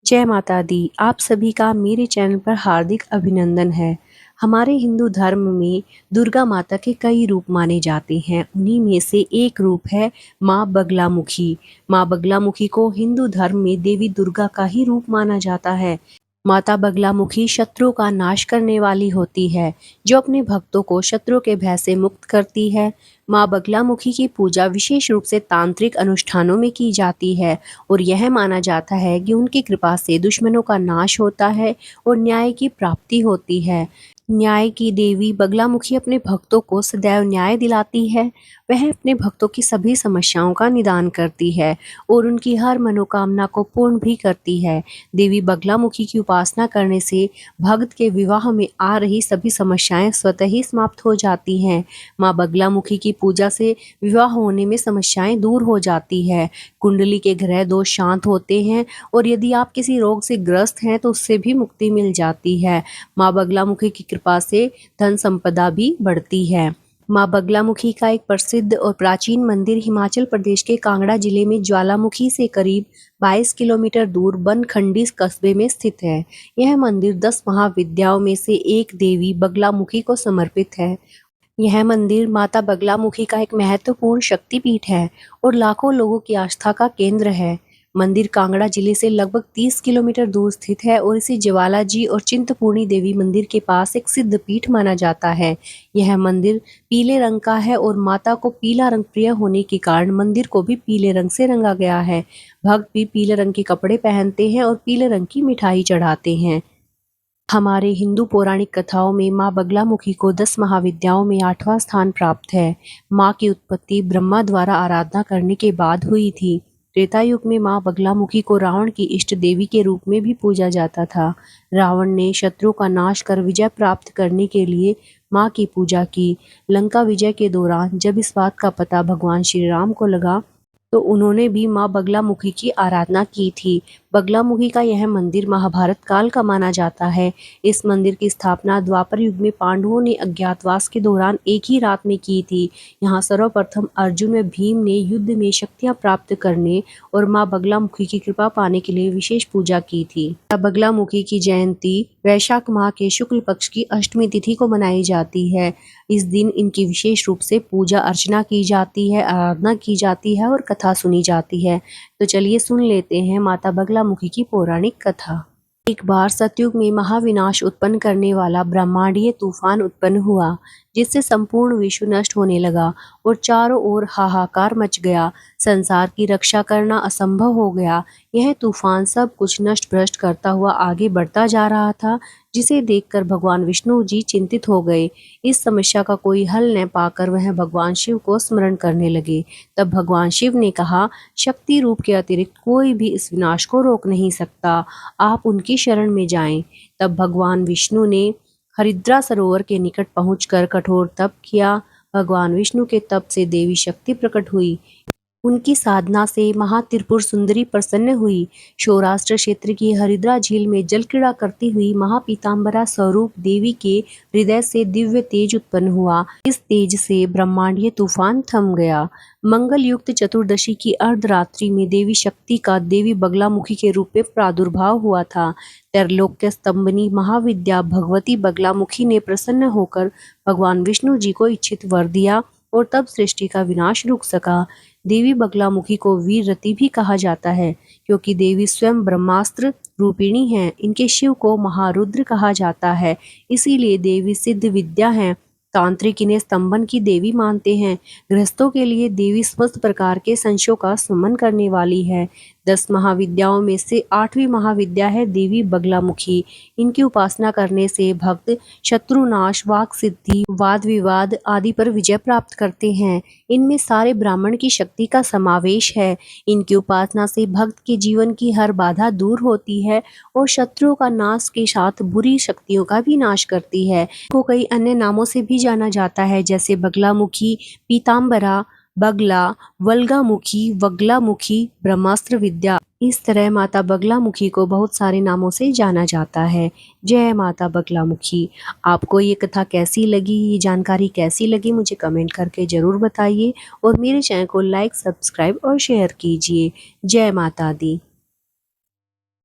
जय माता दी। आप सभी का मेरे चैनल पर हार्दिक अभिनंदन है। हमारे हिंदू धर्म में दुर्गा माता के कई रूप माने जाते हैं। उन्हीं में से एक रूप है माँ बगलामुखी। माँ बगलामुखी को हिंदू धर्म में देवी दुर्गा का ही रूप माना जाता है। माता बगलामुखी शत्रु का नाश करने वाली होती है, जो अपने भक्तों को शत्रु के भय से मुक्त करती है। माँ बगलामुखी की पूजा विशेष रूप से तांत्रिक अनुष्ठानों में की जाती है और यह माना जाता है कि उनकी कृपा से दुश्मनों का नाश होता है और न्याय की प्राप्ति होती है। न्याय की देवी बगलामुखी अपने भक्तों को सदैव न्याय दिलाती है। वह अपने भक्तों की सभी समस्याओं का निदान करती है और उनकी हर मनोकामना को पूर्ण भी करती है। देवी बगलामुखी की उपासना करने से भक्त के विवाह में आ रही सभी समस्याएं स्वतः ही समाप्त हो जाती हैं। माँ बगलामुखी की पूजा से विवाह होने में समस्याएं दूर हो जाती है। कुंडली के ग्रह दोष शांत होते हैं और यदि आप किसी रोग से ग्रस्त हैं तो उससे भी मुक्ति मिल जाती है। माँ बगलामुखी की कृपा से धन संपदा भी बढ़ती है। माँ बगलामुखी का एक प्रसिद्ध और प्राचीन मंदिर हिमाचल प्रदेश के कांगड़ा जिले में ज्वालामुखी से करीब 22 किलोमीटर दूर बनखंडी कस्बे में स्थित है। यह मंदिर 10 महाविद्याओं में से एक देवी बगलामुखी को समर्पित है। यह मंदिर माता बगलामुखी का एक महत्वपूर्ण शक्तिपीठ है और लाखों लोगों की आस्था का केंद्र है। मंदिर कांगड़ा जिले से लगभग 30 किलोमीटर दूर स्थित है और इसे ज्वालाजी और चिंतपूर्णी देवी मंदिर के पास एक सिद्ध पीठ माना जाता है। यह मंदिर पीले रंग का है और माता को पीला रंग प्रिय होने के कारण मंदिर को भी पीले रंग से रंगा गया है। भक्त भी पीले रंग के कपड़े पहनते हैं और पीले रंग की मिठाई चढ़ाते हैं। हमारे हिंदू पौराणिक कथाओं में माँ बगलामुखी को 10 महाविद्याओं में 8वां स्थान प्राप्त है। माँ की उत्पत्ति ब्रह्मा द्वारा आराधना करने के बाद हुई थी। त्रेता युग में माँ बगलामुखी को रावण की इष्ट देवी के रूप में भी पूजा जाता था। रावण ने शत्रु का नाश कर विजय प्राप्त करने के लिए माँ की पूजा की। लंका विजय के दौरान जब इस बात का पता भगवान श्री राम को लगा तो उन्होंने भी माँ बगलामुखी की आराधना की थी। बगलामुखी का यह मंदिर महाभारत काल का माना जाता है। इस मंदिर की स्थापना द्वापर युग में पांडवों ने अज्ञातवास के दौरान एक ही रात में की थी। यहाँ सर्वप्रथम अर्जुन व भीम ने युद्ध में शक्तियाँ प्राप्त करने और माँ बगलामुखी की कृपा पाने के लिए विशेष पूजा की थी। माँ बगलामुखी की जयंती वैशाख माह के शुक्ल पक्ष की अष्टमी तिथि को मनाई जाती है। इस दिन इनकी विशेष रूप से पूजा अर्चना की जाती है, आराधना की जाती है और कथा सुनी जाती है। तो चलिए सुन लेते हैं माता बगलामुखी की पौराणिक कथा। एक बार सतयुग में महाविनाश उत्पन्न करने वाला ब्रह्मांडीय तूफान उत्पन्न हुआ, जिससे संपूर्ण विश्व नष्ट होने लगा और चारों ओर हाहाकार मच गया। संसार की रक्षा करना असंभव हो गया। यह तूफान सब कुछ नष्ट भ्रष्ट करता हुआ आगे बढ़ता जा रहा था, जिसे देखकर भगवान विष्णु जी चिंतित हो गए। इस समस्या का कोई हल न पाकर वह भगवान शिव को स्मरण करने लगे। तब भगवान शिव ने कहा, शक्ति रूप के अतिरिक्त कोई भी इस विनाश को रोक नहीं सकता, आप उनकी शरण में जाएं। तब भगवान विष्णु ने हरिद्रा सरोवर के निकट पहुंचकर कठोर तप किया। भगवान विष्णु के तप से देवी शक्ति प्रकट हुई। उनकी साधना से महात्रिपुर सुंदरी प्रसन्न हुई। सौराष्ट्र क्षेत्र की हरिद्रा झील में जल क्रीड़ा करती हुई महापीताम्बरा स्वरूप देवी के हृदय से दिव्य तेज उत्पन्न हुआ। इस तेज से ब्रह्मांडीय तूफान थम गया। मंगल युक्त चतुर्दशी की अर्धरात्रि में देवी शक्ति का देवी बगलामुखी के रूप में प्रादुर्भाव हुआ था। त्रैलोक्य स्तंभनी महाविद्या भगवती बगलामुखी ने प्रसन्न होकर भगवान विष्णु जी को इच्छित वर दिया और तब सृष्टि का विनाश रुक सका। देवी बगलामुखी को वीररती भी कहा जाता है, क्योंकि देवी स्वयं ब्रह्मास्त्र रूपिणी हैं। इनके शिव को महारुद्र कहा जाता है, इसीलिए देवी सिद्ध विद्या हैं। तांत्रिक इन्हें स्तंभन की देवी मानते हैं। गृहस्थों के लिए देवी समस्त प्रकार के संशयों का शमन करने वाली है। 10 महाविद्याओं में से 8वीं महाविद्या है देवी बगलामुखी। इनकी उपासना करने से भक्त शत्रुनाश, वाक सिद्धि, वाद विवाद आदि पर विजय प्राप्त करते हैं। इनमें सारे ब्राह्मण की शक्ति का समावेश है। इनकी उपासना से भक्त के जीवन की हर बाधा दूर होती है और शत्रुओं का नाश के साथ बुरी शक्तियों का भी नाश करती है। को कई अन्य नामों से भी जाना जाता है, जैसे बगलामुखी, पीताम्बरा, बगला, वल्गामुखी, वगलामुखी, ब्रह्मास्त्र विद्या। इस तरह माता बगलामुखी को बहुत सारे नामों से जाना जाता है। जय माता बगलामुखी। आपको ये कथा कैसी लगी, ये जानकारी कैसी लगी, मुझे कमेंट करके ज़रूर बताइए और मेरे चैनल को लाइक, सब्सक्राइब और शेयर कीजिए। जय माता दी।